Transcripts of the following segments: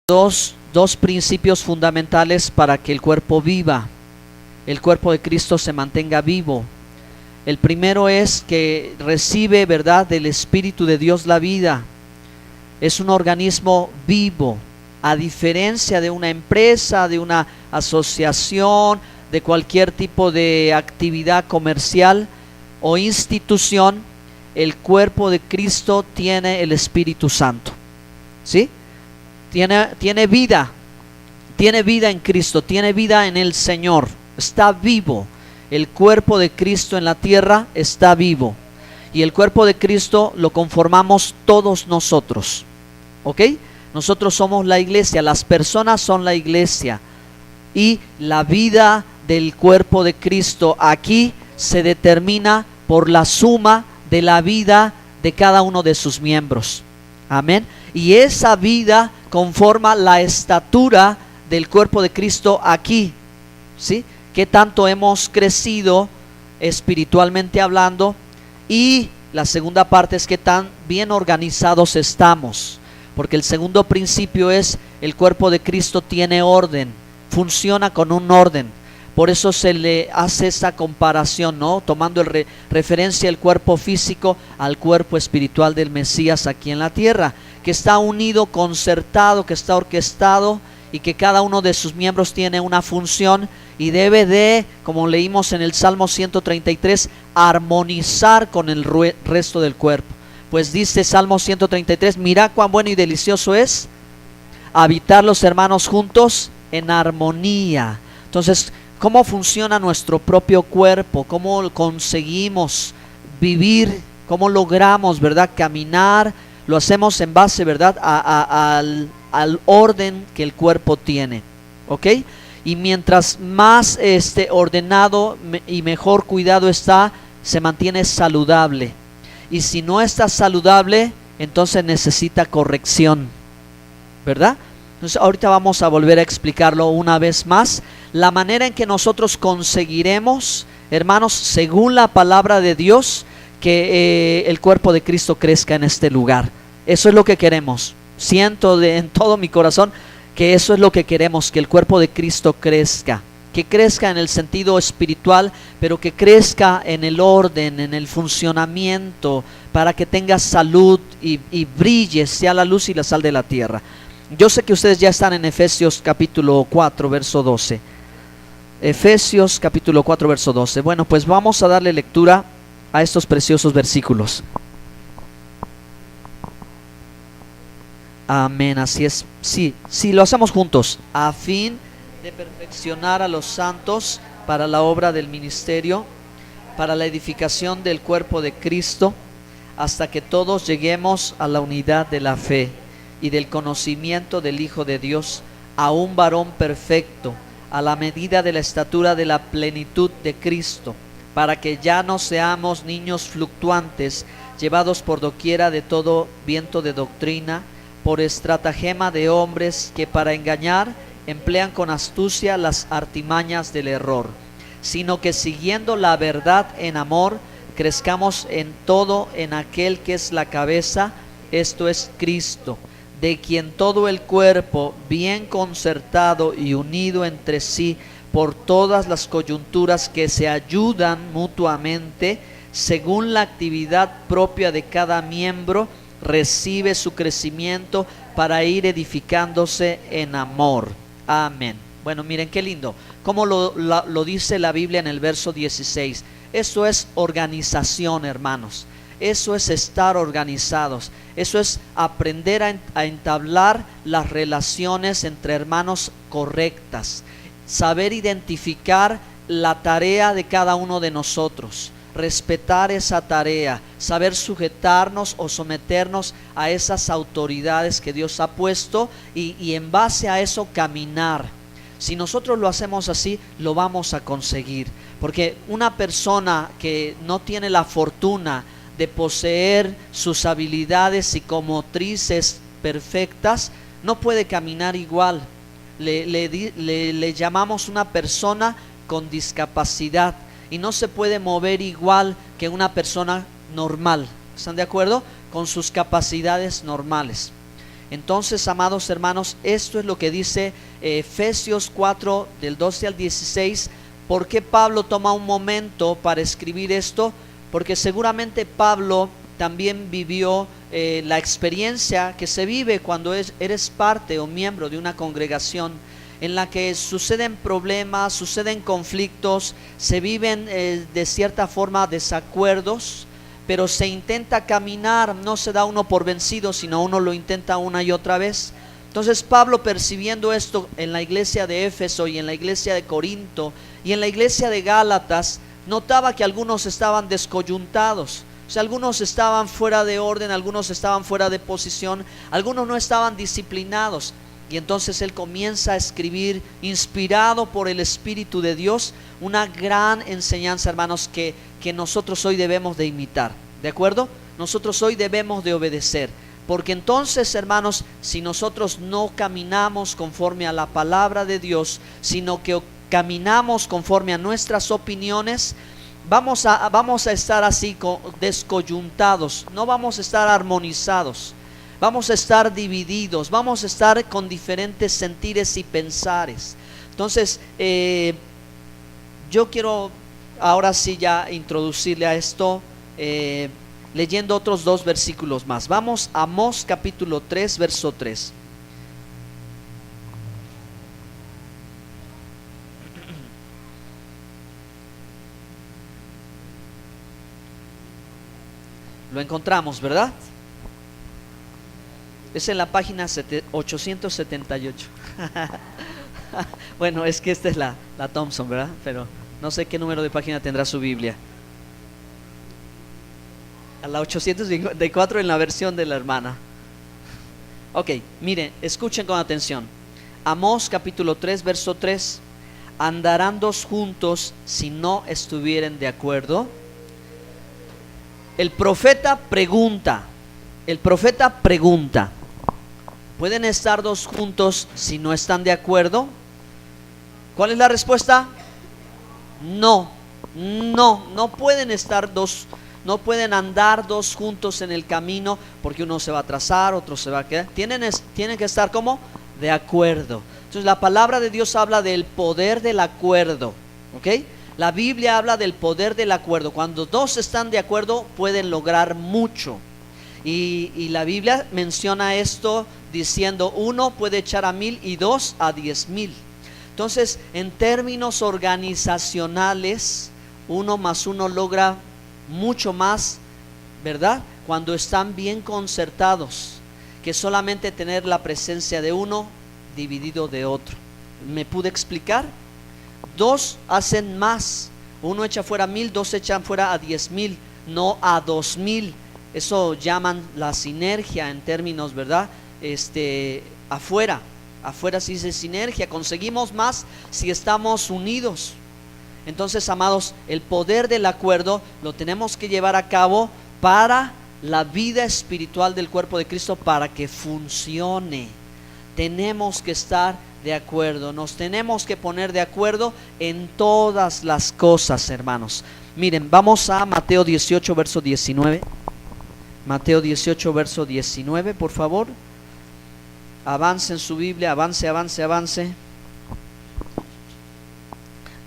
dos principios fundamentales para que el cuerpo viva, el cuerpo de Cristo se mantenga vivo. El primero es que recibe, ¿verdad?, del Espíritu de Dios la vida. Es un organismo vivo, a diferencia de una empresa, de una asociación, de cualquier tipo de actividad comercial o institución. El cuerpo de Cristo tiene el Espíritu Santo, ¿sí? Tiene vida en Cristo, tiene vida en el Señor, está vivo. El cuerpo de Cristo en la tierra está vivo, y el cuerpo de Cristo lo conformamos todos nosotros, ¿ok? Nosotros somos la iglesia, las personas son la iglesia, y la vida del cuerpo de Cristo aquí se determina por la suma de la vida de cada uno de sus miembros. Amén. Y esa vida conforma la estatura del cuerpo de Cristo aquí, ¿sí? Que tanto hemos crecido espiritualmente hablando, y la segunda parte es que tan bien organizados estamos, porque el segundo principio es: el cuerpo de Cristo tiene orden, funciona con un orden. Por eso se le hace esa comparación, ¿no? Tomando referencia el cuerpo físico al cuerpo espiritual del Mesías aquí en la tierra, que está unido, concertado, que está orquestado, y que cada uno de sus miembros tiene una función y debe de, como leímos en el Salmo 133, armonizar con el resto del cuerpo. Pues dice Salmo 133: mira cuán bueno y delicioso es habitar los hermanos juntos en armonía. Entonces, ¿cómo funciona nuestro propio cuerpo? ¿Cómo conseguimos vivir? ¿Cómo logramos, verdad, caminar? Lo hacemos en base, verdad, al orden que el cuerpo tiene, ¿ok? Y mientras más ordenado y mejor cuidado está, se mantiene saludable. Y si no está saludable, entonces necesita corrección, ¿verdad? Entonces ahorita vamos a volver a explicarlo una vez más. La manera en que nosotros conseguiremos, hermanos, según la palabra de Dios, que el cuerpo de Cristo crezca en este lugar. Eso es lo que queremos. Siento en todo mi corazón que eso es lo que queremos, que el cuerpo de Cristo crezca. Que crezca en el sentido espiritual, pero que crezca en el orden, en el funcionamiento, para que tenga salud y brille, sea la luz y la sal de la tierra. Yo sé que ustedes ya están en Efesios capítulo 4, verso 12. Efesios capítulo 4, verso 12. Bueno, pues vamos a darle lectura a estos preciosos versículos. Amén, así es. Sí, lo hacemos juntos. A fin de perfeccionar a los santos para la obra del ministerio, para la edificación del cuerpo de Cristo, hasta que todos lleguemos a la unidad de la fe y del conocimiento del Hijo de Dios, a un varón perfecto, a la medida de la estatura de la plenitud de Cristo, para que ya no seamos niños fluctuantes, llevados por doquiera de todo viento de doctrina, por estratagema de hombres que para engañar emplean con astucia las artimañas del error, sino que siguiendo la verdad en amor, crezcamos en todo en aquel que es la cabeza, esto es Cristo, de quien todo el cuerpo, bien concertado y unido entre sí por todas las coyunturas que se ayudan mutuamente, según la actividad propia de cada miembro, recibe su crecimiento para ir edificándose en amor. Amén. Bueno, miren qué lindo, como lo dice la Biblia en el verso 16. Eso es organización, hermanos. Eso es estar organizados. Eso es aprender a entablar las relaciones entre hermanos correctas. Saber identificar la tarea de cada uno de nosotros. Respetar esa tarea. Saber sujetarnos o someternos a esas autoridades que Dios ha puesto y en base a eso caminar. Si nosotros lo hacemos así, lo vamos a conseguir. Porque una persona que no tiene la fortuna de poseer sus habilidades psicomotrices perfectas, no puede caminar igual. Le llamamos una persona con discapacidad y no se puede mover igual que una persona normal. ¿Están de acuerdo? Con sus capacidades normales. Entonces, amados hermanos, esto es lo que dice Efesios 4 del 12 al 16. ¿Por qué Pablo toma un momento para escribir esto? Porque seguramente Pablo también vivió la experiencia que se vive cuando eres parte o miembro de una congregación en la que suceden problemas, suceden conflictos, se viven de cierta forma desacuerdos, pero se intenta caminar, no se da uno por vencido, sino uno lo intenta una y otra vez. Entonces Pablo, percibiendo esto en la iglesia de Éfeso y en la iglesia de Corinto y en la iglesia de Gálatas, notaba que algunos estaban descoyuntados. O sea, algunos estaban fuera de orden, algunos estaban fuera de posición, algunos no estaban disciplinados. Y entonces él comienza a escribir, inspirado por el Espíritu de Dios, una gran enseñanza, hermanos, que nosotros hoy debemos de imitar. ¿De acuerdo? Nosotros hoy debemos de obedecer. Porque entonces, hermanos, si nosotros no caminamos conforme a la palabra de Dios, sino que caminamos conforme a nuestras opiniones, vamos a estar así descoyuntados, no vamos a estar armonizados. Vamos a estar divididos, vamos a estar con diferentes sentires y pensares. Entonces, yo quiero ahora sí ya introducirle a esto leyendo otros 2 versículos más. Vamos a Amós capítulo 3, verso 3. Lo encontramos, ¿verdad? Es en la página 878. Bueno, es que esta es la Thompson, ¿verdad? Pero no sé qué número de página tendrá su Biblia. A la 854 en la versión de la hermana. Ok, miren, escuchen con atención. Amós capítulo 3, verso 3. ¿Andarán dos juntos si no estuvieren de acuerdo? El profeta pregunta. ¿Pueden estar dos juntos si no están de acuerdo? ¿Cuál es la respuesta? No pueden estar dos, no pueden andar dos juntos en el camino, porque uno se va a atrasar, otro se va a quedar. Tienen que estar como de acuerdo. Entonces la palabra de Dios habla del poder del acuerdo, ¿ok? La Biblia habla del poder del acuerdo. Cuando dos están de acuerdo pueden lograr mucho. Y la Biblia menciona esto diciendo: 1 puede echar a 1000 y 2 a 10,000. Entonces, en términos organizacionales, 1 más 1 logra mucho más, ¿verdad? Cuando están bien concertados, que solamente tener la presencia de uno dividido de otro. ¿Me pude explicar? 2 hacen más. 1 echa fuera a 1000, 2 echan fuera a 10,000, no a 2000. Eso llaman la sinergia en términos, ¿verdad? Afuera se dice sinergia. Conseguimos más si estamos unidos. Entonces, amados, el poder del acuerdo lo tenemos que llevar a cabo para la vida espiritual del cuerpo de Cristo, para que funcione. Tenemos que estar de acuerdo, nos tenemos que poner de acuerdo en todas las cosas, hermanos. Miren, vamos a Mateo 18, verso 19. Mateo 18, verso 19, por favor. Avance en su Biblia, avance.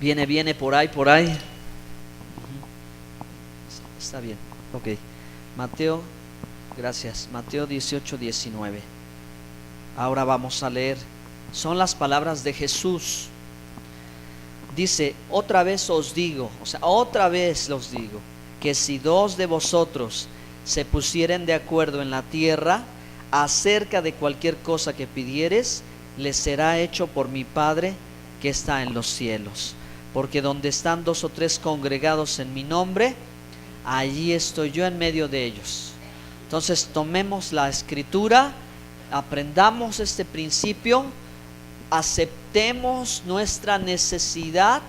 Viene por ahí. Está bien, ok. Mateo, gracias. Mateo 18, 19. Ahora vamos a leer. Son las palabras de Jesús. Dice: otra vez os digo, otra vez los digo, que si 2 de vosotros se pusieren de acuerdo en la tierra acerca de cualquier cosa que pidieres, les será hecho por mi Padre que está en los cielos. Porque donde están 2 o 3 congregados en mi nombre, allí estoy yo en medio de ellos. Entonces tomemos la escritura, aprendamos este principio, aceptemos nuestra necesidad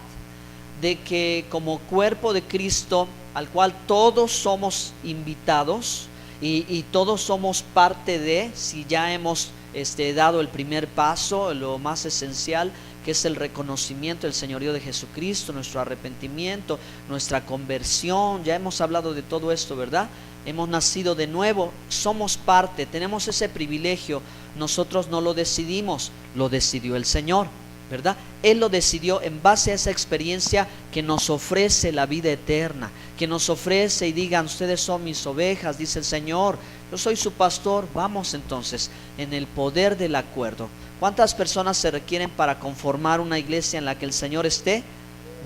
de que como cuerpo de Cristo, al cual todos somos invitados y todos somos parte de, si ya hemos he dado el primer paso, lo más esencial, que es el reconocimiento del señorío de Jesucristo, nuestro arrepentimiento, nuestra conversión. Ya hemos hablado de todo esto, ¿verdad? Hemos nacido de nuevo, somos parte, tenemos ese privilegio. Nosotros no lo decidimos, lo decidió el Señor, ¿verdad? Él lo decidió en base a esa experiencia que nos ofrece la vida eterna, que nos ofrece y digan: ustedes son mis ovejas, dice el Señor, yo soy su pastor. Vamos entonces en el poder del acuerdo. ¿Cuántas personas se requieren para conformar una iglesia en la que el Señor esté?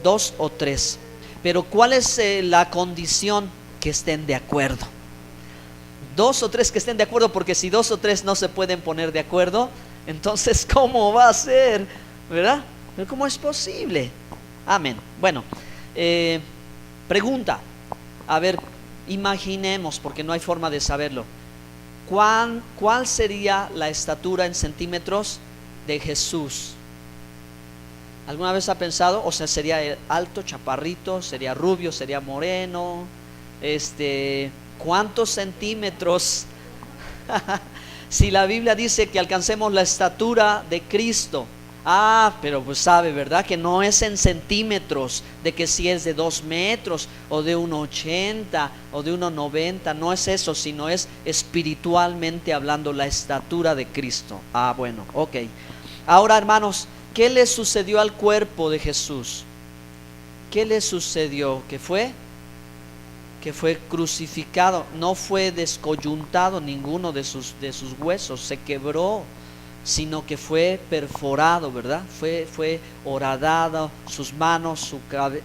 2 o 3. Pero ¿cuál es la condición? Que estén de acuerdo. 2 o 3 que estén de acuerdo, porque si 2 o 3 no se pueden poner de acuerdo, entonces ¿cómo va a ser? ¿Verdad? ¿Cómo es posible? Amén. Bueno, pregunta. A ver, imaginemos, porque no hay forma de saberlo. ¿Cuál sería la estatura en centímetros de Jesús? ¿Alguna vez ha pensado? O sea, ¿sería alto, chaparrito? ¿Sería rubio? ¿Sería moreno? ¿Cuántos centímetros? Si la Biblia dice que alcancemos la estatura de Cristo. Pero pues sabe, ¿verdad? Que no es en centímetros, de que si es de 2 metros o de 1,80 o de 1,90, no es eso, sino es espiritualmente hablando, la estatura de Cristo. Bueno, ok. Ahora, hermanos, ¿qué le sucedió al cuerpo de Jesús? ¿Qué le sucedió? Que fue crucificado, no fue descoyuntado ninguno de sus huesos, se quebró, sino que fue perforado, ¿verdad? Fue horadado, sus manos,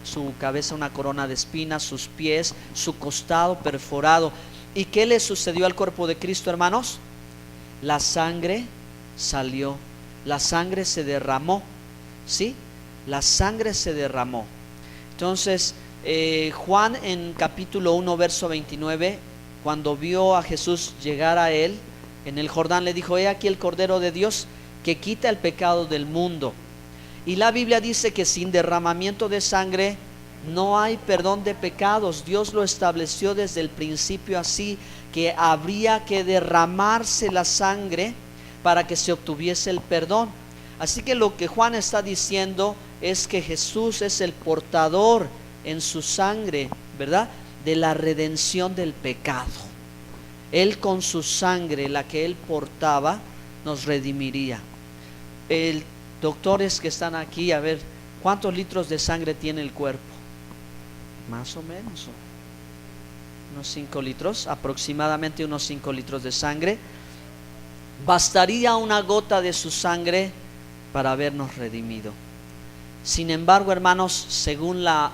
su cabeza una corona de espinas, sus pies, su costado perforado. ¿Y qué le sucedió al cuerpo de Cristo, hermanos? La sangre salió, la sangre se derramó, ¿sí? La sangre se derramó. Entonces, Juan en capítulo 1 verso 29, cuando vio a Jesús llegar a él en el Jordán, le dijo: he aquí el Cordero de Dios que quita el pecado del mundo. Y la Biblia dice que sin derramamiento de sangre no hay perdón de pecados. Dios lo estableció desde el principio así, que habría que derramarse la sangre para que se obtuviese el perdón. Así que lo que Juan está diciendo es que Jesús es el portador en su sangre, ¿verdad?, de la redención del pecado. Él con su sangre, la que él portaba, nos redimiría. Doctores que están aquí, a ver, ¿cuántos litros de sangre tiene el cuerpo? Más o menos unos 5 litros, aproximadamente unos 5 litros de sangre. Bastaría una gota de su sangre para habernos redimido. Sin embargo, hermanos, según la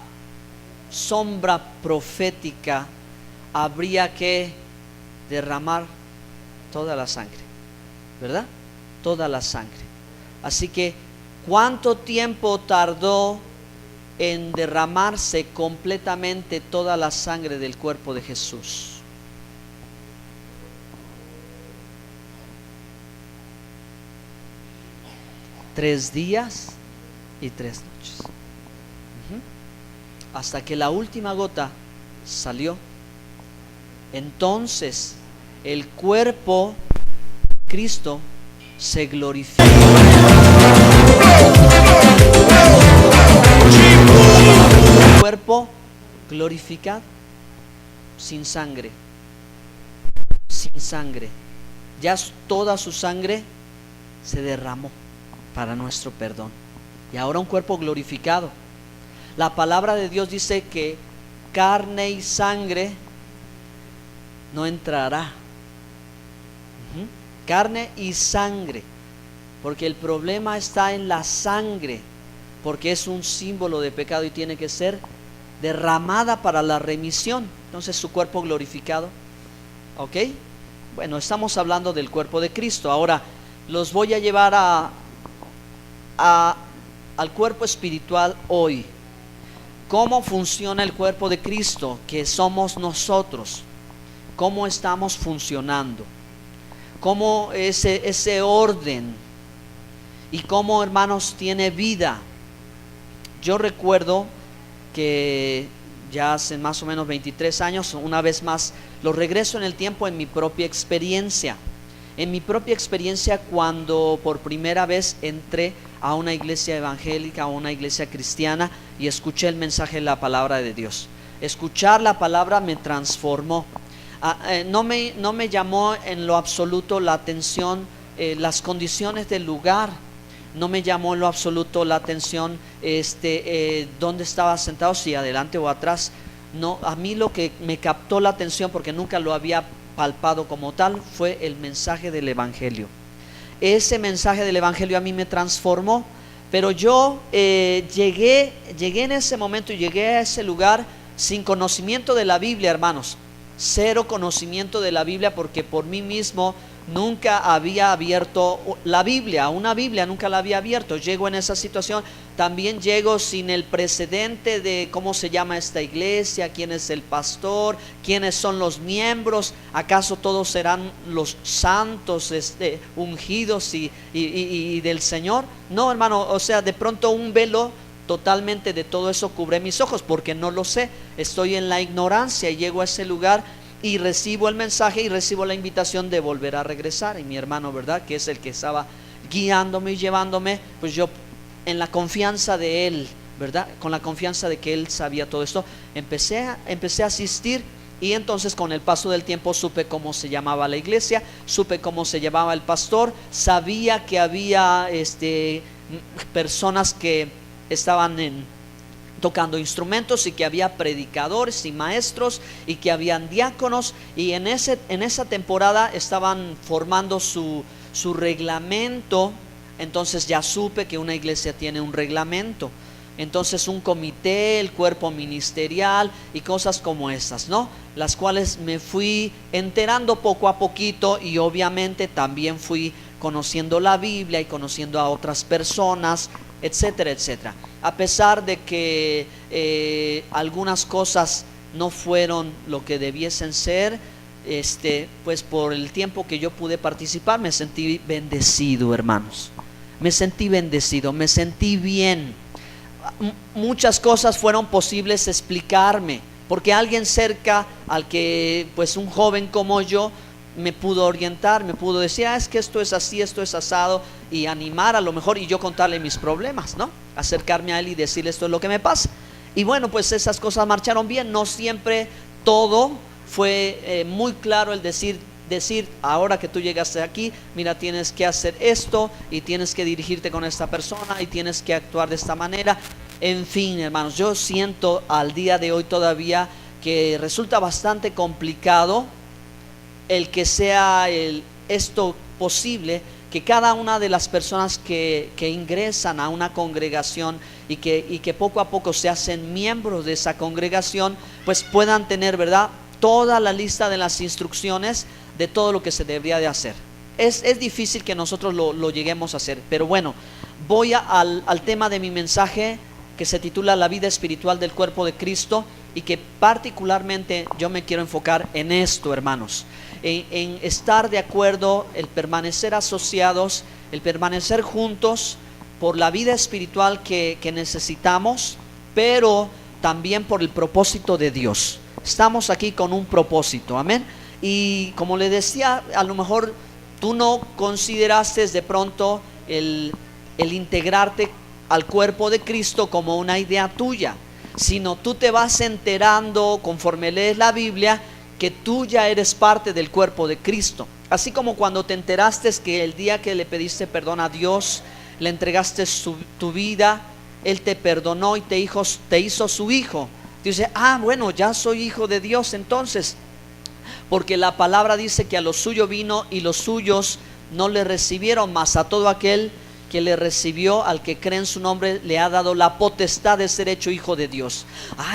sombra profética, habría que derramar toda la sangre, ¿verdad? Toda la sangre. Así que, ¿cuánto tiempo tardó en derramarse completamente toda la sangre del cuerpo de Jesús? Tres días y 3 noches. Hasta que la última gota salió. Entonces el cuerpo de Cristo se glorificó. El cuerpo glorificado, sin sangre. Sin sangre. Ya toda su sangre se derramó para nuestro perdón. Y ahora un cuerpo glorificado. La palabra de Dios dice que carne y sangre no entrará. Carne y sangre, porque el problema está en la sangre, porque es un símbolo de pecado y tiene que ser derramada para la remisión. Entonces su cuerpo glorificado. ¿Ok? Bueno, estamos hablando del cuerpo de Cristo. Ahora los voy a llevar al cuerpo espiritual hoy. ¿Cómo funciona el cuerpo de Cristo, que somos nosotros? ¿Cómo estamos funcionando? ¿Cómo ese orden? ¿Y cómo, hermanos, tiene vida? Yo recuerdo que ya hace más o menos 23 años, una vez más, lo regreso en el tiempo en mi propia experiencia. en mi propia experiencia cuando por primera vez entré a una iglesia evangélica, a una iglesia cristiana y escuché el mensaje de la palabra de Dios. Escuchar la palabra me transformó. No me llamó en lo absoluto la atención las condiciones del lugar. No me llamó en lo absoluto la atención dónde estaba sentado, si adelante o atrás. No, a mí lo que me captó la atención, porque nunca lo había palpado como tal, fue el mensaje del evangelio. Ese mensaje del evangelio a mí me transformó. Pero yo llegué en ese momento y llegué a ese lugar sin conocimiento de la Biblia, hermanos. Cero conocimiento de la Biblia, porque por mí mismo nunca había abierto la Biblia, una Biblia nunca la había abierto. Llego en esa situación, también llego sin el precedente de cómo se llama esta iglesia, quién es el pastor, quiénes son los miembros, acaso todos serán los santos ungidos y del Señor. No, hermano, o sea, de pronto un velo totalmente de todo eso cubre mis ojos, porque no lo sé, estoy en la ignorancia y llego a ese lugar y recibo el mensaje y recibo la invitación de volver a regresar. Y mi hermano, ¿verdad?, que es el que estaba guiándome y llevándome, pues yo en la confianza de él, ¿verdad?, con la confianza de que él sabía todo esto, empecé a asistir. Y entonces con el paso del tiempo supe cómo se llamaba la iglesia, supe cómo se llamaba el pastor, sabía que había personas que estaban tocando instrumentos y que había predicadores y maestros y que habían diáconos, y en esa temporada estaban formando su reglamento. Entonces ya supe que una iglesia tiene un reglamento, entonces un comité, el cuerpo ministerial y cosas como esas, ¿no? Las cuales me fui enterando poco a poquito, y obviamente también fui conociendo la Biblia y conociendo a otras personas, etcétera, etcétera. A pesar de que algunas cosas no fueron lo que debiesen ser, pues por el tiempo que yo pude participar me sentí bendecido, hermanos. Me sentí bendecido, me sentí bien. Muchas cosas fueron posibles explicarme, porque alguien cerca al que, pues un joven como yo, me pudo orientar, me pudo decir, es que esto es así, esto es asado, y animar a lo mejor, y yo contarle mis problemas, ¿no? Acercarme a él y decirle, esto es lo que me pasa. Y bueno, pues esas cosas marcharon bien. No siempre todo fue muy claro el decir, ahora que tú llegaste aquí, mira, tienes que hacer esto, y tienes que dirigirte con esta persona, y tienes que actuar de esta manera. En fin, hermanos, yo siento al día de hoy todavía que resulta bastante complicado el que sea esto posible, que cada una de las personas que ingresan a una congregación y que poco a poco se hacen miembros de esa congregación, pues puedan tener, ¿verdad?, toda la lista de las instrucciones de todo lo que se debería de hacer. Es difícil que nosotros lo lleguemos a hacer, pero bueno, voy al tema de mi mensaje, que se titula La vida espiritual del cuerpo de Cristo, y que particularmente yo me quiero enfocar en esto, hermanos, en estar de acuerdo, el permanecer asociados, el permanecer juntos por la vida espiritual que necesitamos, pero también por el propósito de Dios. Estamos aquí con un propósito, amén. Y como le decía, a lo mejor tú no consideraste de pronto el integrarte al cuerpo de Cristo como una idea tuya, sino tú te vas enterando conforme lees la Biblia que tú ya eres parte del cuerpo de Cristo. Así como cuando te enteraste que el día que le pediste perdón a Dios, le entregaste tu vida, Él te perdonó y te hizo su hijo. Dice, bueno, ya soy hijo de Dios entonces, porque la palabra dice que a los suyos vino y los suyos no le recibieron, mas a todo aquel que le recibió, al que cree en su nombre, le ha dado la potestad de ser hecho hijo de Dios.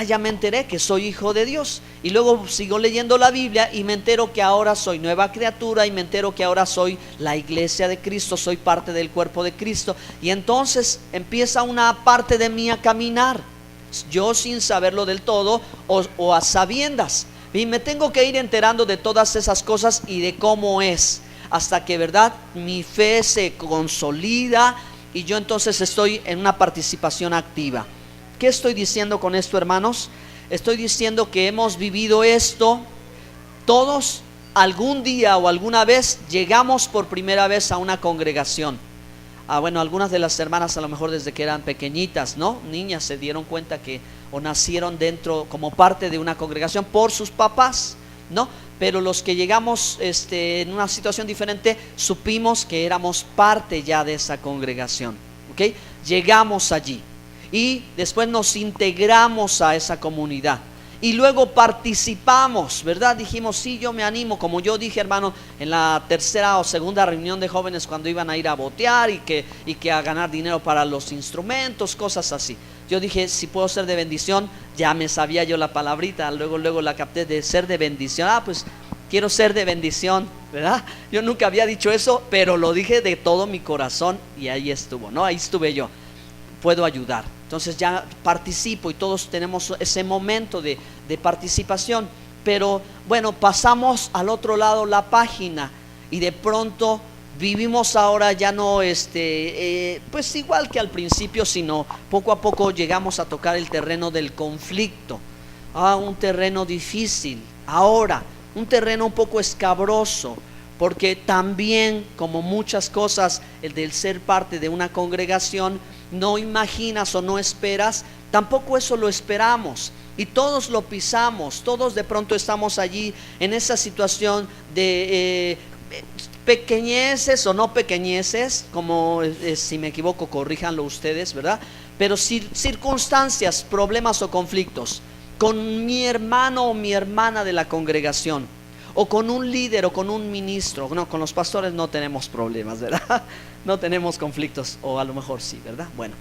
Ya me enteré que soy hijo de Dios. Y luego sigo leyendo la Biblia y me entero que ahora soy nueva criatura, y me entero que ahora soy la iglesia de Cristo, soy parte del cuerpo de Cristo. Y entonces empieza una parte de mí a caminar, yo sin saberlo del todo o a sabiendas. Y me tengo que ir enterando de todas esas cosas y de cómo es, hasta que, ¿verdad?, mi fe se consolida y yo entonces estoy en una participación activa. ¿Qué estoy diciendo con esto, hermanos? Estoy diciendo que hemos vivido esto todos algún día o alguna vez llegamos por primera vez a una congregación. Bueno, algunas de las hermanas a lo mejor desde que eran pequeñitas, ¿no? Niñas, se dieron cuenta que o nacieron dentro como parte de una congregación por sus papás, ¿no? Pero los que llegamos en una situación diferente, supimos que éramos parte ya de esa congregación, ¿ok? Llegamos allí y después nos integramos a esa comunidad. Y luego participamos, ¿verdad? Dijimos, sí, yo me animo. Como yo dije, hermano, en la tercera o segunda reunión de jóvenes, cuando iban a ir a botear y que a ganar dinero para los instrumentos, cosas así. Yo dije, si puedo ser de bendición, ya me sabía yo la palabrita. Luego la capté, de ser de bendición. Pues quiero ser de bendición, ¿verdad? Yo nunca había dicho eso, pero lo dije de todo mi corazón y ahí estuvo, ¿no? Ahí estuve yo. Puedo ayudar. Entonces ya participo y todos tenemos ese momento de participación. Pero bueno, pasamos al otro lado la página y de pronto vivimos ahora ya no pues igual que al principio, sino poco a poco llegamos a tocar el terreno del conflicto. Un terreno difícil. Ahora, un terreno un poco escabroso, porque también, como muchas cosas, el del ser parte de una congregación, no imaginas o no esperas, tampoco eso lo esperamos y todos lo pisamos. Todos de pronto estamos allí en esa situación de pequeñeces o no pequeñeces, como si me equivoco corríjanlo ustedes, ¿verdad? Pero circunstancias, problemas o conflictos con mi hermano o mi hermana de la congregación, o con un líder o con un ministro. No, con los pastores no tenemos problemas, ¿verdad? No tenemos conflictos, o a lo mejor sí, ¿verdad? Bueno,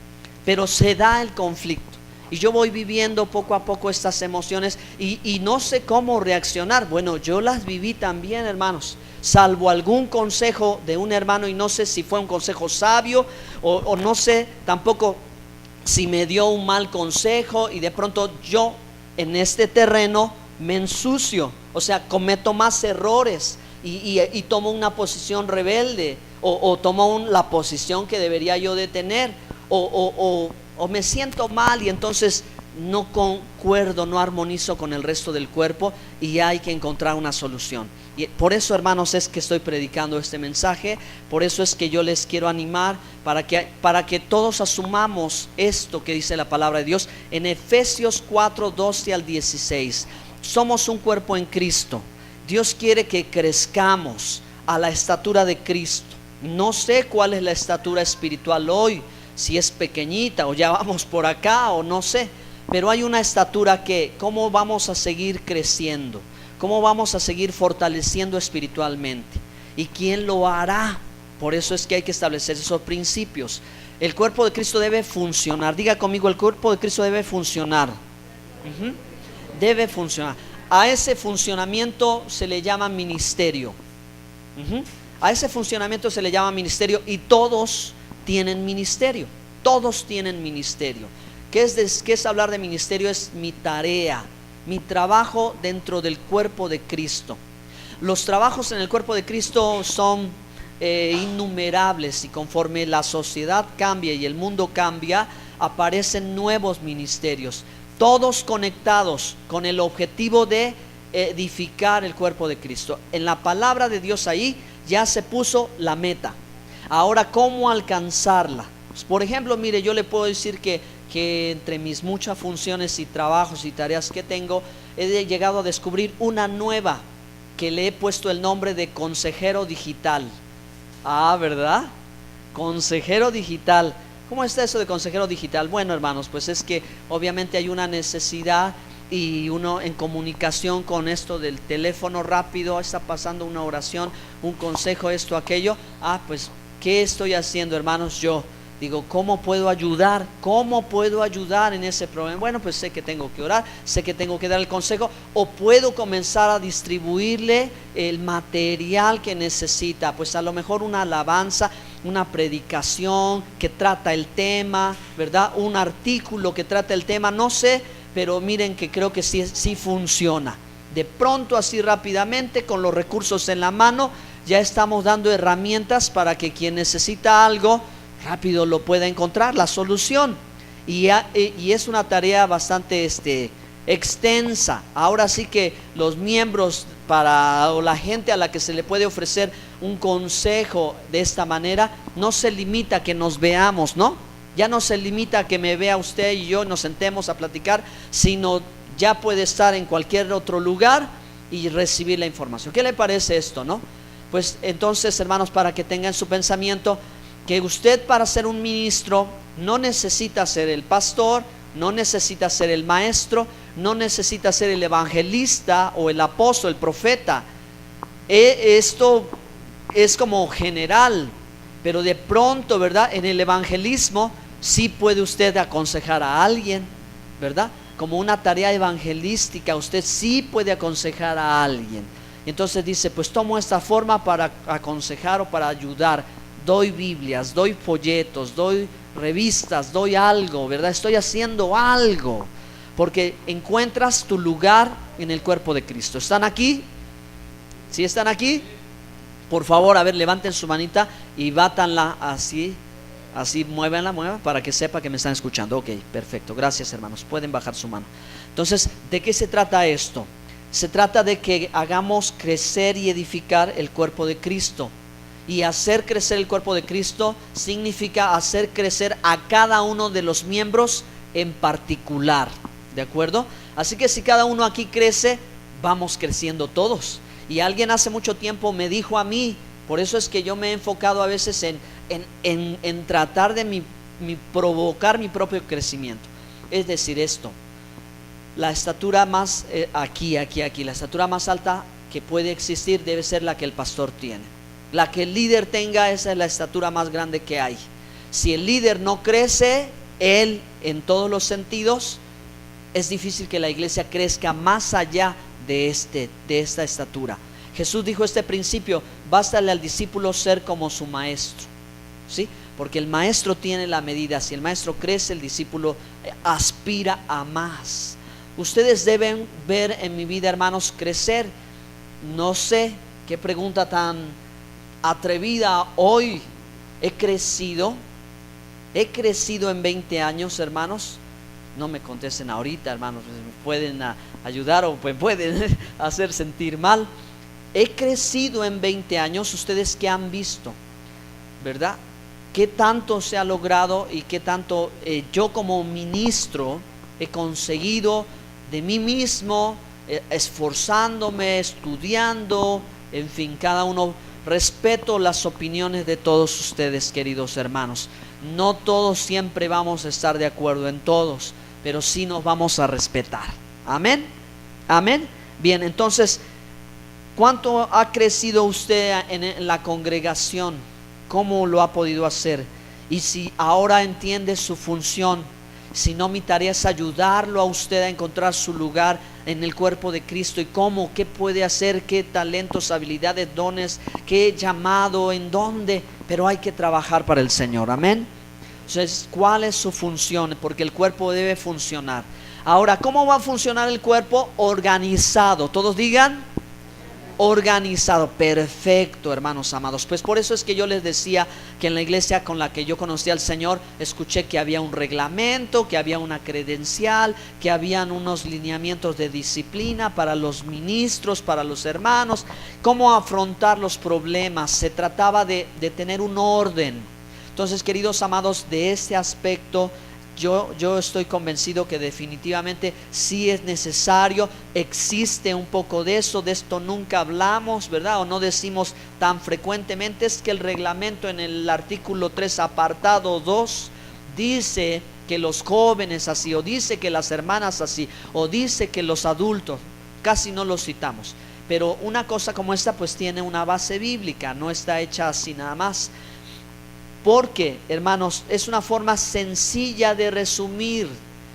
pero se da el conflicto y yo voy viviendo poco a poco estas emociones y no sé cómo reaccionar. Bueno, yo las viví también, hermanos, salvo algún consejo de un hermano, y no sé si fue un consejo sabio o no sé tampoco si me dio un mal consejo, y de pronto yo en este terreno me ensucio, o sea, cometo más errores y tomo una posición rebelde, o tomo la posición que debería yo de tener, o me siento mal y entonces no concuerdo, no armonizo con el resto del cuerpo, y hay que encontrar una solución. Y por eso, hermanos, es que estoy predicando este mensaje. Por eso es que yo les quiero animar para que todos asumamos esto que dice la palabra de Dios en Efesios 4:12 al 16. Somos un cuerpo en Cristo. Dios quiere que crezcamos a la estatura de Cristo. No sé cuál es la estatura espiritual hoy, si es pequeñita o ya vamos por acá, o no sé, pero hay una estatura que, ¿cómo vamos a seguir creciendo? ¿Cómo vamos a seguir fortaleciendo espiritualmente? ¿Y quién lo hará? Por eso es que hay que establecer esos principios. El cuerpo de Cristo debe funcionar. Diga conmigo, el cuerpo de Cristo debe funcionar. Debe funcionar. A ese funcionamiento se le llama ministerio. A ese funcionamiento se le llama ministerio, y todos tienen ministerio. Todos tienen ministerio. ¿Qué es hablar de ministerio? Es mi tarea, mi trabajo dentro del cuerpo de Cristo. Los trabajos en el cuerpo de Cristo son innumerables, y conforme la sociedad cambia y el mundo cambia, aparecen nuevos ministerios, todos conectados con el objetivo de edificar el cuerpo de Cristo. En la palabra de Dios ahí ya se puso la meta. Ahora, ¿cómo alcanzarla? Pues, por ejemplo, mire, yo le puedo decir que entre mis muchas funciones y trabajos y tareas que tengo, he llegado a descubrir una nueva que le he puesto el nombre de consejero digital. ¿Verdad? Consejero digital. ¿Cómo está eso de consejero digital? Bueno, hermanos, pues es que obviamente hay una necesidad, y uno en comunicación con esto del teléfono rápido, está pasando una oración, un consejo, esto, aquello. Pues, ¿qué estoy haciendo, hermanos? Yo digo, ¿cómo puedo ayudar? ¿Cómo puedo ayudar en ese problema? Bueno, pues sé que tengo que orar, sé que tengo que dar el consejo, o puedo comenzar a distribuirle el material que necesita. Pues a lo mejor una alabanza, una predicación que trata el tema, ¿verdad? Un artículo que trata el tema, no sé, pero miren que creo que sí funciona. De pronto, así rápidamente, con los recursos en la mano, ya estamos dando herramientas para que quien necesita algo rápido lo pueda encontrar, la solución. Y es una tarea bastante extensa. Ahora sí que los miembros o la gente a la que se le puede ofrecer un consejo de esta manera, no se limita a que nos veamos, ¿no? Ya no se limita a que me vea usted y yo nos sentemos a platicar, sino ya puede estar en cualquier otro lugar y recibir la información. ¿Qué le parece esto, no? Pues entonces, hermanos, para que tengan su pensamiento, que usted para ser un ministro no necesita ser el pastor, no necesita ser el maestro, no necesita ser el evangelista o el apóstol, el profeta. Esto es como general, pero de pronto, ¿verdad? En el evangelismo sí puede usted aconsejar a alguien, ¿verdad? Como una tarea evangelística, usted sí puede aconsejar a alguien. Y entonces dice, pues tomo esta forma para aconsejar o para ayudar. Doy Biblias, doy folletos, doy revistas, doy algo, ¿verdad? Estoy haciendo algo, porque encuentras tu lugar en el cuerpo de Cristo. ¿Están aquí? ¿Sí están aquí? Por favor, a ver, levanten su manita y bátanla así, muévanla para que sepa que me están escuchando. Ok, perfecto, gracias hermanos, pueden bajar su mano. Entonces, ¿de qué se trata esto? Se trata de que hagamos crecer y edificar el cuerpo de Cristo. Y hacer crecer el cuerpo de Cristo significa hacer crecer a cada uno de los miembros en particular, ¿de acuerdo? Así que si cada uno aquí crece, vamos creciendo todos. Y alguien hace mucho tiempo me dijo a mí, por eso es que yo me he enfocado a veces en tratar de provocar mi propio crecimiento. Es decir, esto, la estatura más, la estatura más alta que puede existir debe ser la que el pastor tiene. La que el líder tenga, esa es la estatura más grande que hay. Si el líder no crece, él en todos los sentidos, es difícil que la iglesia crezca más allá de esta estatura. Jesús dijo este principio: bástale al discípulo ser como su maestro, ¿sí? Porque el maestro tiene la medida. Si el maestro crece, el discípulo aspira a más. Ustedes deben ver en mi vida, hermanos, crecer. No sé qué pregunta tan atrevida hoy. He crecido en 20 años, hermanos. No me contesten ahorita, hermanos, me pueden ayudar o me pueden hacer sentir mal. He crecido en 20 años. Ustedes que han visto, ¿verdad? ¿Qué tanto se ha logrado y qué tanto yo como ministro he conseguido de mí mismo, esforzándome, estudiando, en fin, cada uno? Respeto las opiniones de todos ustedes, queridos hermanos. No todos siempre vamos a estar de acuerdo en todos, pero sí nos vamos a respetar. Amén, amén. Bien, entonces, ¿cuánto ha crecido usted en la congregación? ¿Cómo lo ha podido hacer? Y si ahora entiende su función, si no, mi tarea es ayudarlo a usted a encontrar su lugar en el cuerpo de Cristo. Y cómo, qué puede hacer, qué talentos, habilidades, dones, qué llamado, en dónde. Pero hay que trabajar para el Señor, amén. Entonces, ¿cuál es su función? Porque el cuerpo debe funcionar. Ahora, ¿cómo va a funcionar el cuerpo? Organizado. Todos digan: organizado. Perfecto, hermanos amados. Pues por eso es que yo les decía que en la iglesia con la que yo conocí al Señor, escuché que había un reglamento, que había una credencial, que habían unos lineamientos de disciplina para los ministros, para los hermanos, cómo afrontar los problemas. Se trataba de tener un orden. Entonces, queridos amados, de este aspecto yo estoy convencido que definitivamente sí es necesario. Existe un poco de eso, de esto nunca hablamos, ¿verdad? O no decimos tan frecuentemente. Es que el reglamento en el artículo 3 apartado 2 dice que los jóvenes así, o dice que las hermanas así, o dice que los adultos. Casi no los citamos, pero una cosa como esta pues tiene una base bíblica, no está hecha así nada más. Porque, hermanos, es una forma sencilla de resumir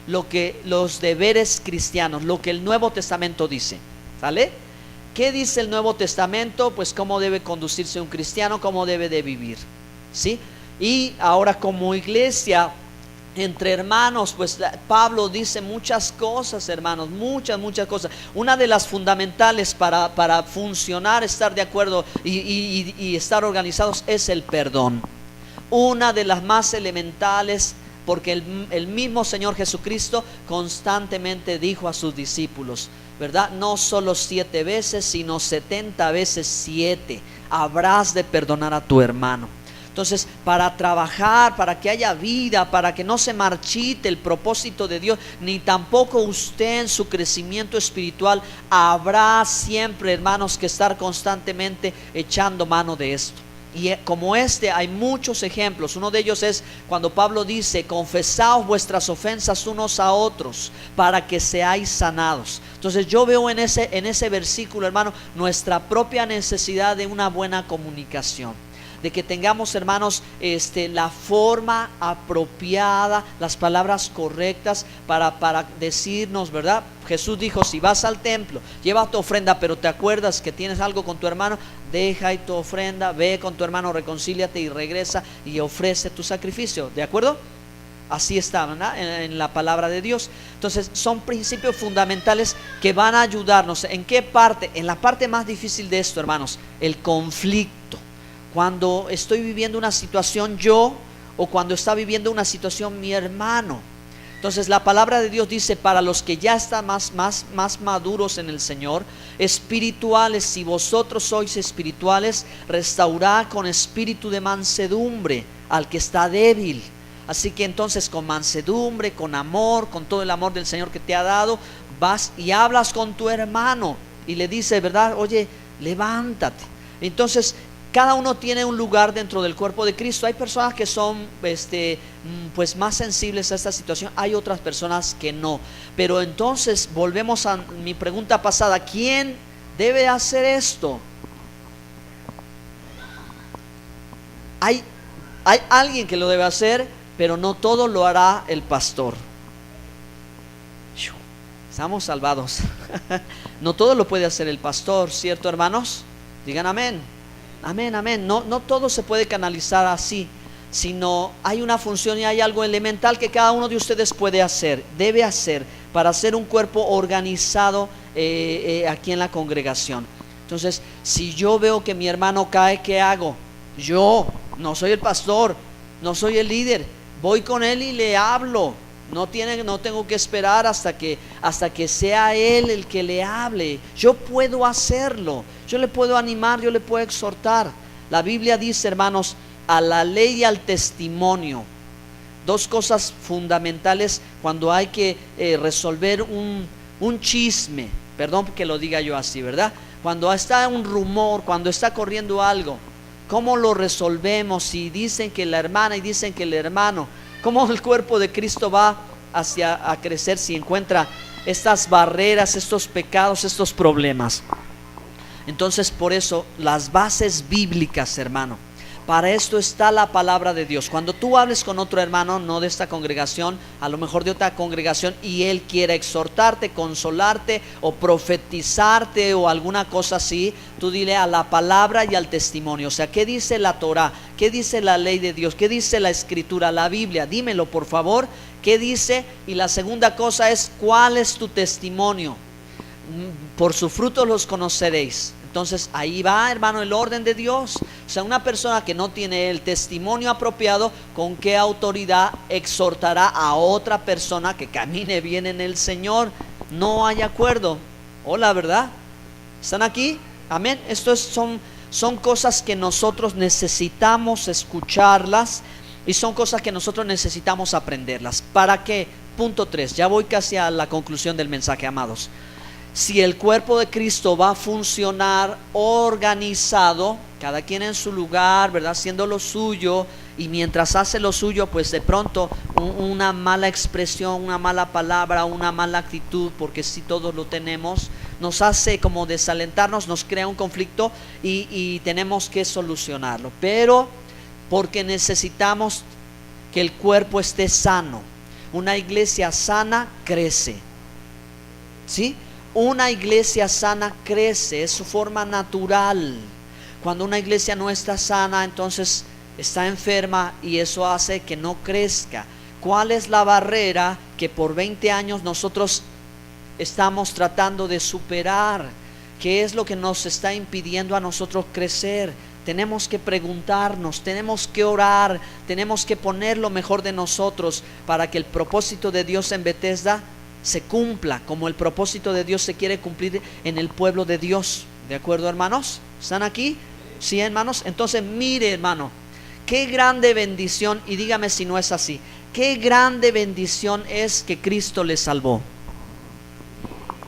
lo que los deberes cristianos, lo que el Nuevo Testamento dice, ¿sale? ¿Qué dice el Nuevo Testamento? Pues cómo debe conducirse un cristiano, cómo debe de vivir, ¿sí? Y ahora como iglesia, entre hermanos, pues Pablo dice muchas cosas, hermanos, muchas cosas. Una de las fundamentales para funcionar, estar de acuerdo y estar organizados es el perdón. Una de las más elementales porque el mismo Señor Jesucristo constantemente dijo a sus discípulos, ¿verdad? No solo 7 veces, sino 70 veces 7 habrás de perdonar a tu hermano. Entonces, para trabajar, para que haya vida, para que no se marchite el propósito de Dios, ni tampoco usted en su crecimiento espiritual, habrá siempre, hermanos, que estar constantemente echando mano de esto. Y como hay muchos ejemplos. Uno de ellos es cuando Pablo dice: confesaos vuestras ofensas unos a otros para que seáis sanados. Entonces yo veo en ese versículo, hermano, nuestra propia necesidad de una buena comunicación, de que tengamos, hermanos, la forma apropiada, las palabras correctas para decirnos, ¿verdad? Jesús dijo: si vas al templo, lleva tu ofrenda, pero te acuerdas que tienes algo con tu hermano, deja ahí tu ofrenda, ve con tu hermano, reconcíliate y regresa y ofrece tu sacrificio. ¿De acuerdo? Así está, ¿verdad? En la palabra de Dios. Entonces son principios fundamentales que van a ayudarnos. ¿En qué parte? En la parte más difícil de esto, hermanos, el conflicto. Cuando estoy viviendo una situación yo, o cuando está viviendo una situación mi hermano. Entonces la palabra de Dios dice: para los que ya están más maduros en el Señor, espirituales, si vosotros sois espirituales, restaurad con espíritu de mansedumbre al que está débil. Así que entonces, con mansedumbre, con amor, con todo el amor del Señor que te ha dado, vas y hablas con tu hermano y le dices, ¿verdad? Oye, levántate. Entonces cada uno tiene un lugar dentro del cuerpo de Cristo. Hay personas que son pues más sensibles a esta situación, hay otras personas que no. Pero entonces volvemos a mi pregunta pasada: ¿quién debe hacer esto? Hay alguien que lo debe hacer, pero no todo lo hará el pastor. Estamos salvados. No todo lo puede hacer el pastor, ¿cierto, hermanos? Digan amén. Amén, amén. No todo se puede canalizar así, sino hay una función y hay algo elemental que cada uno de ustedes puede hacer, debe hacer, para ser un cuerpo organizado aquí en la congregación. Entonces, si yo veo que mi hermano cae, ¿qué hago? Yo no soy el pastor, no soy el líder, voy con él y le hablo. No tengo que esperar hasta que sea él el que le hable. Yo puedo hacerlo, yo le puedo animar, yo le puedo exhortar. La Biblia dice, hermanos, a la ley y al testimonio, dos cosas fundamentales cuando hay que resolver un chisme. Perdón que lo diga yo así, ¿verdad? Cuando está un rumor, cuando está corriendo algo, ¿cómo lo resolvemos? Si dicen que la hermana y dicen que el hermano, ¿cómo el cuerpo de Cristo va a crecer si encuentra estas barreras, estos pecados, estos problemas? Entonces, por eso las bases bíblicas, hermano, para esto está la palabra de Dios. Cuando tú hables con otro hermano, no de esta congregación, a lo mejor de otra congregación, y él quiera exhortarte, consolarte o profetizarte o alguna cosa así, tú dile: a la palabra y al testimonio. O sea, ¿qué dice la Torah? ¿Qué dice la ley de Dios? ¿Qué dice la Escritura, la Biblia? Dímelo, por favor. ¿Qué dice? Y la segunda cosa es: ¿cuál es tu testimonio? Por su fruto los conoceréis. Entonces ahí va, hermano, el orden de Dios. O sea, una persona que no tiene el testimonio apropiado, ¿con qué autoridad exhortará a otra persona que camine bien en el Señor? No hay acuerdo. Hola, ¿verdad? ¿Están aquí? Amén. Esto son cosas que nosotros necesitamos escucharlas, y son cosas que nosotros necesitamos aprenderlas. ¿Para qué? Punto 3. Ya voy casi a la conclusión del mensaje, amados. Si el cuerpo de Cristo va a funcionar organizado, cada quien en su lugar, ¿verdad? Haciendo lo suyo, y mientras hace lo suyo, pues de pronto una mala expresión, una mala palabra, una mala actitud, porque si todos lo tenemos, nos hace como desalentarnos, nos crea un conflicto y tenemos que solucionarlo. Pero porque necesitamos que el cuerpo esté sano. Una iglesia sana crece, ¿sí? Una iglesia sana crece, es su forma natural. Cuando una iglesia no está sana, entonces está enferma, y eso hace que no crezca. ¿Cuál es la barrera que por 20 años nosotros estamos tratando de superar? ¿Qué es lo que nos está impidiendo a nosotros crecer? tenemos que preguntarnos, tenemos que orar, tenemos que poner lo mejor de nosotros para que el propósito de Dios en Bethesda se cumpla, como el propósito de Dios se quiere cumplir en el pueblo de Dios. ¿De acuerdo, hermanos? ¿Están aquí? ¿Sí, hermanos? Entonces, mire, hermano, qué grande bendición, y dígame si no es así, qué grande bendición es que Cristo le salvó.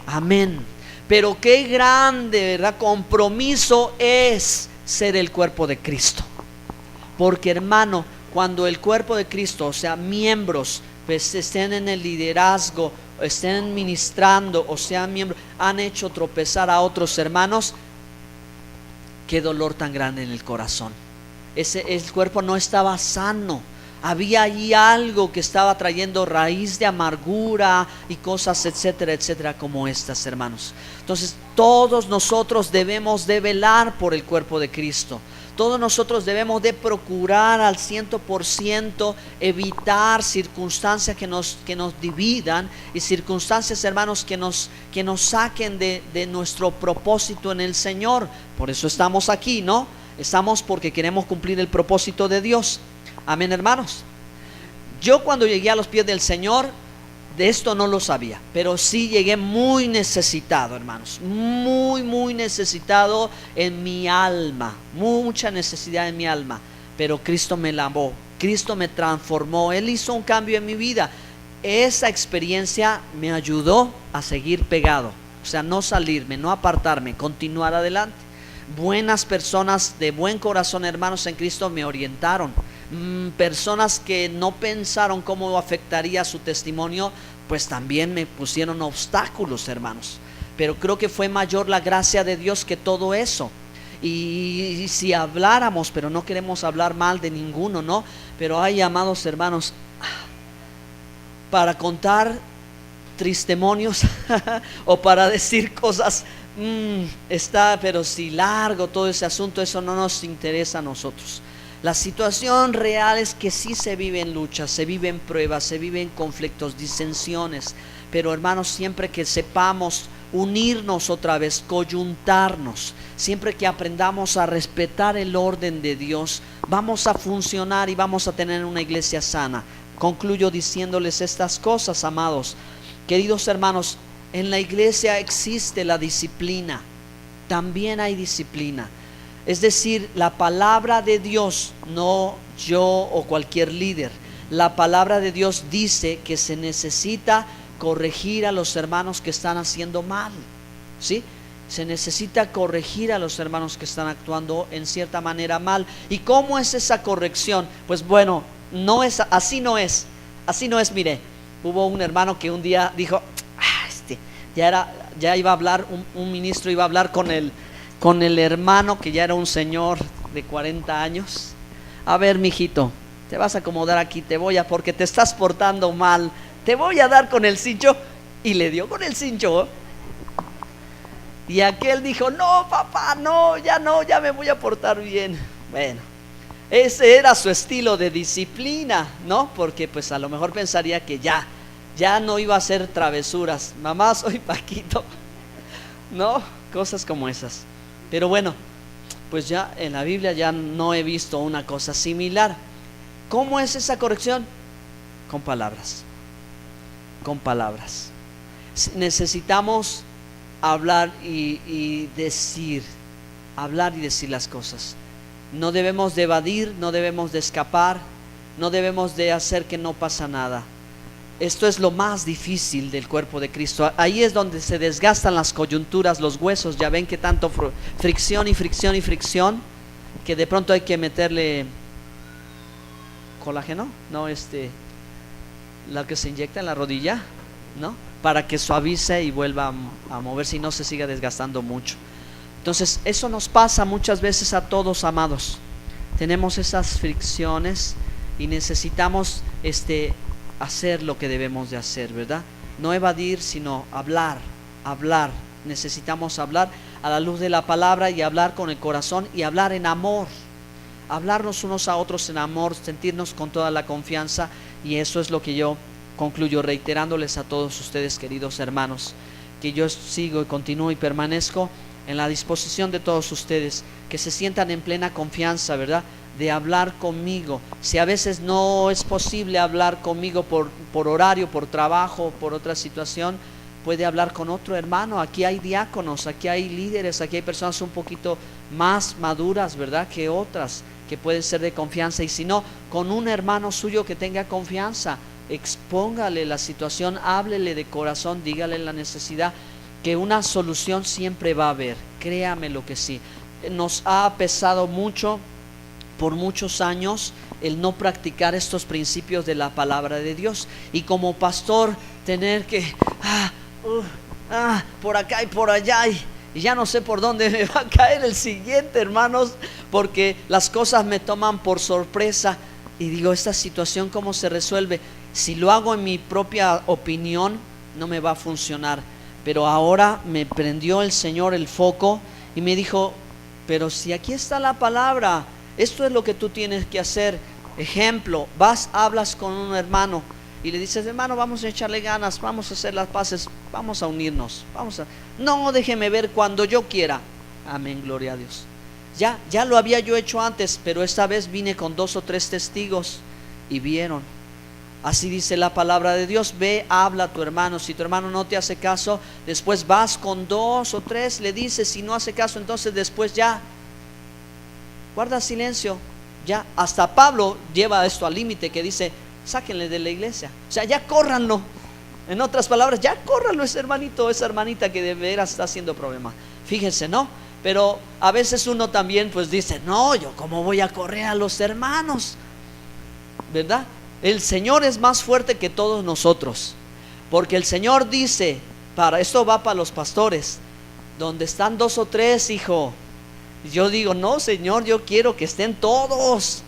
Amén. Pero qué grande, ¿verdad?, compromiso es ser el cuerpo de Cristo. Porque, hermano, cuando el cuerpo de Cristo, o sea, miembros, pues estén en el liderazgo, estén ministrando, o sean miembros, han hecho tropezar a otros hermanos, qué dolor tan grande en el corazón. El cuerpo no estaba sano. Había allí algo que estaba trayendo raíz de amargura y cosas, etcétera, etcétera, como estas, hermanos. Entonces, todos nosotros debemos de velar por el cuerpo de Cristo. Todos nosotros debemos de procurar al 100% evitar circunstancias que nos dividan, y circunstancias, hermanos, que nos saquen de nuestro propósito en el Señor. Por eso estamos aquí, ¿no? Estamos porque queremos cumplir el propósito de Dios. Amén, hermanos. Yo cuando llegué a los pies del Señor, de esto no lo sabía, pero sí llegué muy necesitado, hermanos, muy necesitado en mi alma, mucha necesidad en mi alma. Pero Cristo me lavó, Cristo me transformó, Él hizo un cambio en mi vida. Esa experiencia me ayudó a seguir pegado, o sea, no salirme, no apartarme, continuar adelante. Buenas personas de buen corazón, hermanos en Cristo, me orientaron. Personas que no pensaron cómo afectaría su testimonio, pues también me pusieron obstáculos, hermanos. Pero creo que fue mayor la gracia de Dios que todo eso. Y si habláramos, pero no queremos hablar mal de ninguno, ¿no? Pero hay, amados hermanos, para contar tristemonios o para decir cosas, pero si largo todo ese asunto, eso no nos interesa a nosotros. La situación real es que sí se viven luchas, se viven pruebas, se viven conflictos, disensiones. Pero, hermanos, siempre que sepamos unirnos otra vez, coyuntarnos, siempre que aprendamos a respetar el orden de Dios, vamos a funcionar y vamos a tener una iglesia sana. Concluyo diciéndoles estas cosas, amados. Queridos hermanos, en la iglesia existe la disciplina. También hay disciplina. Es decir, la palabra de Dios, no yo o cualquier líder. La palabra de Dios dice que se necesita corregir a los hermanos que están haciendo mal, ¿sí? Se necesita corregir a los hermanos que están actuando en cierta manera mal. ¿Y cómo es esa corrección? Pues bueno, así no es, mire. Hubo un hermano que un día dijo, ya iba a hablar, un ministro iba a hablar con el hermano que ya era un señor de 40 años. A ver, mijito, te vas a acomodar aquí, porque te estás portando mal, te voy a dar con el cincho. Y le dio con el cincho. Y aquel dijo, no, papá, no, ya me voy a portar bien. Bueno, ese era su estilo de disciplina, ¿no? Porque pues a lo mejor pensaría que ya no iba a hacer travesuras. Mamá, soy Paquito, ¿no? Cosas como esas. Pero bueno, pues ya en la Biblia ya no he visto una cosa similar. ¿Cómo es esa corrección? Con palabras. Con palabras. Necesitamos hablar y decir las cosas. No debemos de evadir, no debemos de escapar, no debemos de hacer que no pasa nada. Esto es lo más difícil del cuerpo de Cristo. Ahí es donde se desgastan las coyunturas, los huesos. Ya ven que tanto fricción y fricción y fricción, que de pronto hay que meterle colágeno, no, lo que se inyecta en la rodilla, ¿no? Para que suavice y vuelva a moverse y no se siga desgastando mucho. Entonces eso nos pasa muchas veces a todos, amados. Tenemos esas fricciones y necesitamos hacer lo que debemos de hacer, ¿verdad? No evadir, sino hablar. Necesitamos hablar a la luz de la palabra y hablar con el corazón y hablar en amor. Hablarnos unos a otros en amor, sentirnos con toda la confianza. Y eso es lo que yo concluyo reiterándoles a todos ustedes, queridos hermanos, que yo sigo y continúo y permanezco en la disposición de todos ustedes, que se sientan en plena confianza, ¿verdad?, de hablar conmigo. Si a veces no es posible hablar conmigo por horario, por trabajo, por otra situación, puede hablar con otro hermano. Aquí hay diáconos, aquí hay líderes, aquí hay personas un poquito más maduras, ¿verdad?, que otras, que pueden ser de confianza. Y si no, con un hermano suyo que tenga confianza, expóngale la situación, háblele de corazón, dígale la necesidad, que una solución siempre va a haber. Créame lo que sí. Nos ha pesado mucho por muchos años el no practicar estos principios de la palabra de Dios, y como pastor tener que por acá y por allá, y ya no sé por dónde me va a caer el siguiente, hermanos, porque las cosas me toman por sorpresa y digo, esta situación ¿cómo se resuelve? Si lo hago en mi propia opinión, no me va a funcionar. Pero ahora me prendió el Señor el foco y me dijo, pero si aquí está la palabra, esto es lo que tú tienes que hacer. Ejemplo, hablas con un hermano y le dices, hermano, vamos a echarle ganas, vamos a hacer las paces, vamos a unirnos, no, déjeme ver cuando yo quiera. Amén, gloria a Dios. Ya lo había yo hecho antes, pero esta vez vine con 2 o 3 testigos y vieron. Así dice la palabra de Dios. Ve, habla a tu hermano. Si tu hermano no te hace caso, después vas con 2 o 3, le dices. Si no hace caso, entonces después ya guarda silencio. Ya hasta Pablo lleva esto al límite, que dice, sáquenle de la iglesia. O sea, ya córranlo. En otras palabras, ya córranlo ese hermanito, esa hermanita que de veras está haciendo problema. Fíjense, ¿no? Pero a veces uno también pues dice, no, yo cómo voy a correr a los hermanos, ¿verdad? El Señor es más fuerte que todos nosotros, porque el Señor dice, esto va para los pastores, donde están 2 o 3, hijo. Yo digo, no, Señor, yo quiero que estén todos,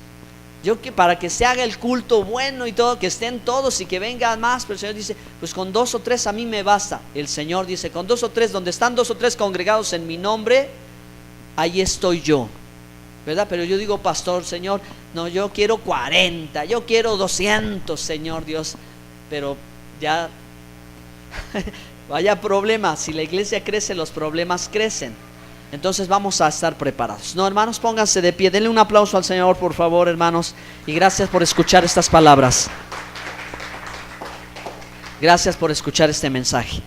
para que se haga el culto bueno y todo, que estén todos y que vengan más. Pero el Señor dice, pues con 2 o 3 a mí me basta. El Señor dice, con 2 o 3, donde están 2 o 3 congregados en mi nombre, ahí estoy yo, ¿verdad? Pero yo digo, pastor, Señor, no, yo quiero 40, yo quiero 200, Señor Dios. Pero ya vaya problema, si la iglesia crece, los problemas crecen. Entonces vamos a estar preparados. No, hermanos, pónganse de pie. Denle un aplauso al Señor, por favor, hermanos. Y gracias por escuchar estas palabras. Gracias por escuchar este mensaje.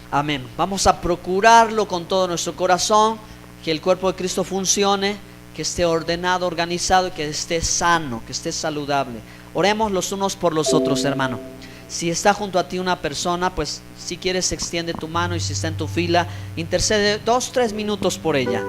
Amén. Vamos a procurarlo con todo nuestro corazón, que el cuerpo de Cristo funcione, que esté ordenado, organizado, y que esté sano, que esté saludable. Oremos los unos por los otros, hermano. Si está junto a ti una persona, pues si quieres extiende tu mano, y si está en tu fila, intercede 2 o 3 minutos por ella.